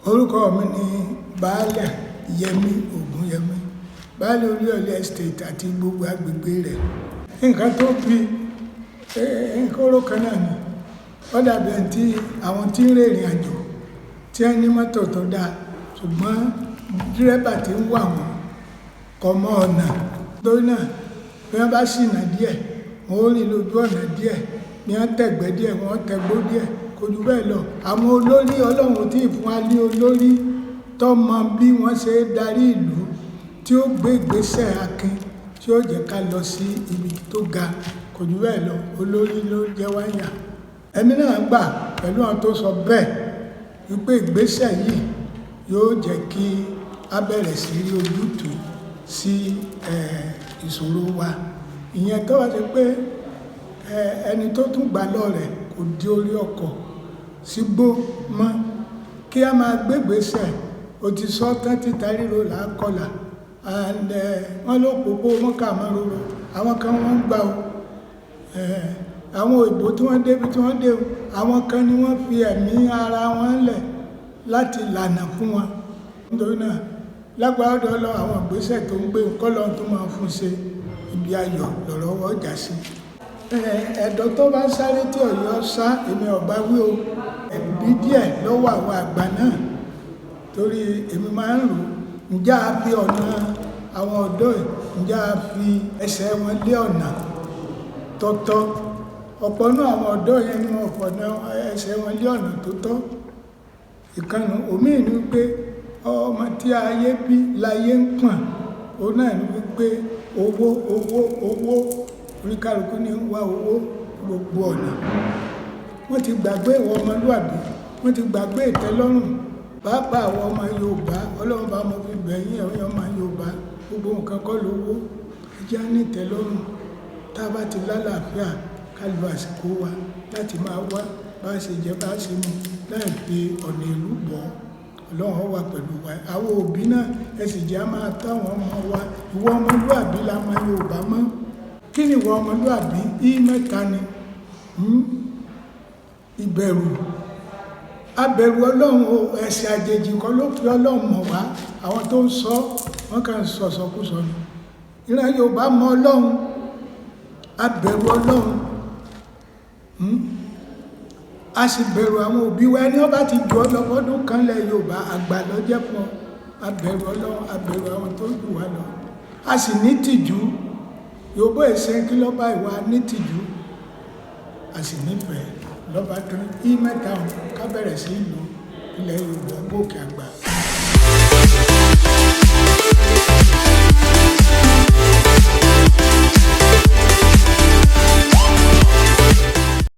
Orúkọ mi ni Báálẹ Yẹmí Ògúnyemí, Báálẹ Olúyọ estate àti gbogbo agbègbè rẹ̀. Nkan tó bí nkan hóró kan náà ni, ó dàbí ẹni tí àwọn tí ń rìnrìn àjò tí wọ́n ní mọ́tò tó dáa, ṣùgbọ́n dírẹ́bà tí ń wà wọ́n kò mọ ọ̀nà. Nítorí náà, bí wọ́n bá ṣìnà díẹ̀, wọ́n ó rìn lójú ọ̀nà díẹ̀, bí wọ́n tẹ̀gbẹ́ díẹ̀, wọ́n tẹgbó díẹ̀, kò jù bẹ́ẹ̀ lọ. Àwọn olórí, Ọlọ́run tí ì fún wa ní olórí tó mọ bí wọ́n ṣe darí ìlú, tí ó gbé ìgbésẹ akin, tí ó jẹ́ ká lọ sí ibi tó ga, kò jù bẹ́ẹ̀ lọ. Olórí ló jẹ́ wá yà. Èmi náà gbà pẹ̀lú àwọn tó sọ bẹ́ẹ̀ wípé ìgbésẹ̀ yìí yóò jẹ́ kí a bẹ̀rẹ̀ sí rí ojútùú sí ìṣòro wa. Ìyẹn tó wá ṣe pé ẹni tó tún gbà lọ́rẹ̀ kò di orí ọkọ̀ sígbó mọ́, kí a máa gbégbésẹ̀. O ti sọ tán títa ríro là á kọlà, wọ́n ló pòpó mọ́kà mọ́ roro. Àwọn kan wọ́n ń gbà o, àwọn òyìnbó tí wọ́n débi tí wọ́n dé o, àwọn kan ni wọ́n fi ẹ̀mí ara wọn lẹ̀ láti lànà fún wọn. Nítorí náà, lágbára Ọlọ́run, àwọn ìgbésẹ̀ tó ń gbé kọ́lọ́run tó máa fún ṣe, ibi ayọ̀ lọ̀rọ̀ wọ́n jà sí. Ẹ̀dọ̀ tó bá sáré tí Ọ̀yọ́ sá, èmi ọ̀bá wí o. Ẹ̀bí díẹ̀ lọ́wọ́ àwọn àgbà náà, torí èmi máa ń rò, ǹjẹ́ a fi ọ̀nà àwọn ọ̀dọ́ yìí, ǹjẹ́ a fi ẹsẹ̀ wọn lé ọ̀nà tọ́tọ́? Ọ̀pọ̀ náà àwọn ọ̀dọ́ yẹn ni wọ́n fọ̀nà ẹsẹ̀ wọn lé ọ̀nà tó tọ́. Ìkànnì òmíì ni wípé ọmọ tí ayé bí láyé ń pọ̀n, òun náà ni wípé owó oníkálukú ní wá owó gbogbo ọ̀nà. Wọ́n ti gbàgbé ìwọ ọmọlúwàbí, wọ́n ti gbàgbé ìtẹ́lọ́rùn. Pàápàá àwọn ọmọ Yorùbá, Ọlọ́run bá mọ fi bẹ̀yìn ẹ̀yìn ọmọ Yorùbá, gbogbo nǹkan kọ́ lówó. Ẹ jẹ́ á ní ìtẹ́lọ́rùn. Tá a bá ti lálàáfíà, ká lo àsìkò wa láti máa wá bá ṣe jẹ bá ṣe mu, láì fi ọ̀nà ìlú bọ̀. Ọlọ́run wà pẹ̀lú wa. Àwọn òbí náà, ẹ sì jẹ́ á máa tọ́ àwọn ọmọ wa. Ìwọ ọmọlúwàbí la mọ Yorùbá mọ́. Kí ni ìwọ ọmọlúwàbí? Mẹ́ta ni. Ìbẹ̀rù. Abẹ̀rù Ọlọ́run o, ẹ̀sìn àjèjì kan ló fi Ọlọ́run mọ̀ wá. Àwọn tó ń sọ, wọ́n kàn ń sọ̀sọkúsọ ni. Ìran Yorùbá mọ Ọlọ́run. Abẹ̀rù Ọlọ́run. A sì bẹ̀rù àwọn òbí wa. Ẹni ó bá ti jù ọ́ lọ fọ́dún kan lẹ̀ Yorùbá, àgbà ló jẹ́ fún ọ. Abẹ̀rù Ọlọ́run, abẹ̀rù àwọn tó jù wá lọ. A sì ní tìjú. Yorùbá èsè kí ló bá ìwà ní tìjú. A sì nífẹ̀ẹ́ lọ́ba tó ní mẹ́ta ká bẹ̀rẹ̀ sí ìlú ilẹ̀ Yorùbá gòkè àgbà.